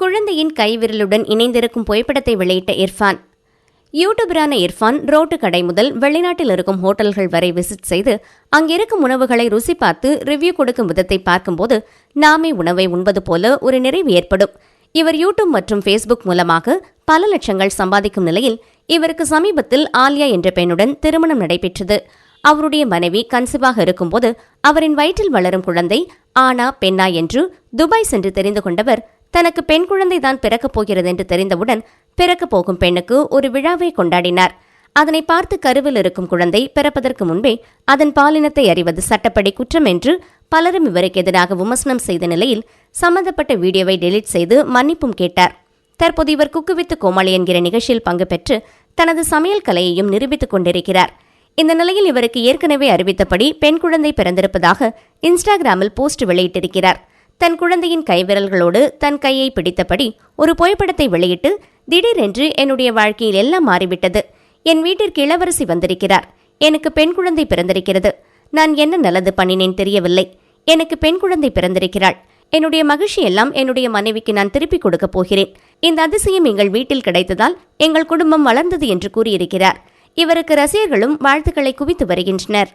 குழந்தையின் கைவிரலுடன் இணைந்திருக்கும் புகைப்படத்தை வெளியிட்ட இர்ஃபான். யூடியூபரான இர்ஃபான் ரோட்டு கடை முதல் வெளிநாட்டில் இருக்கும் ஹோட்டல்கள் வரை விசிட் செய்து அங்கிருக்கும் உணவுகளை ருசி பார்த்து ரிவ்யூ கொடுக்கும் விதத்தை பார்க்கும்போது நாமே உணவை உண்பது போல ஒரு நிறைவு ஏற்படும். இவர் யூடியூப் மற்றும் ஃபேஸ்புக் மூலமாக பல லட்சங்கள் சம்பாதிக்கும் நிலையில் இவருக்கு சமீபத்தில் ஆலியா என்ற பெண்ணுடன் திருமணம் நடைபெற்றது. அவருடைய மனைவி கன்சீவாக இருக்கும்போது அவரின் வயிற்றில் வளரும் குழந்தை ஆனா பெண்ணா என்று துபாய் சென்று தெரிந்து கொண்டவர் தனக்கு பெண் குழந்தைதான் பிறக்கப் போகிறது என்று தெரிந்தவுடன் பிறக்கப் போகும் பெண்ணுக்கு ஒரு விழாவை கொண்டாடினார். அதனை பார்த்து கருவில் இருக்கும் குழந்தை பிறப்பதற்கு முன்பே அதன் பாலினத்தை அறிவது சட்டப்படி குற்றம் என்று பலரும் இவருக்கு எதிராக விமர்சனம் செய்த நிலையில் சம்பந்தப்பட்ட வீடியோவை டெலீட் செய்து மன்னிப்பும் கேட்டார். தற்போது இவர் குக்கு வித் கோமாளி என்கிற நிகழ்ச்சியில் பங்கு பெற்று தனது சமையல் கலையையும் நிரூபித்துக் கொண்டிருக்கிறார். இந்த நிலையில் இவருக்கு ஏற்கனவே அறிவித்தபடி பெண் குழந்தை பிறந்திருப்பதாக இன்ஸ்டாகிராமில் போஸ்ட் வெளியிட்டிருக்கிறார். தன் குழந்தையின் கைவிரல்களோடு தன் கையை பிடித்தபடி ஒரு புகைப்படத்தை வெளியிட்டு, திடீரென்று என்னுடைய வாழ்க்கையில் எல்லாம் மாறிவிட்டது. என் வீட்டிற்கு இளவரசி வந்திருக்கிறார். எனக்கு பெண் குழந்தை பிறந்திருக்கிறது. நான் என்ன நல்லது பண்ணினேன் தெரியவில்லை. எனக்கு பெண் குழந்தை பிறந்திருக்கிறாள். என்னுடைய மகிழ்ச்சி எல்லாம் என்னுடைய மனைவிக்கு நான் திருப்பிக் கொடுக்கப் போகிறேன். இந்த அதிசயம் எங்கள் வீட்டில் கிடைத்ததால் எங்கள் குடும்பம் வளர்ந்தது என்று கூறியிருக்கிறார். இவருக்கு ரசிகர்களும் வாழ்த்துக்களை குவித்து வருகின்றனர்.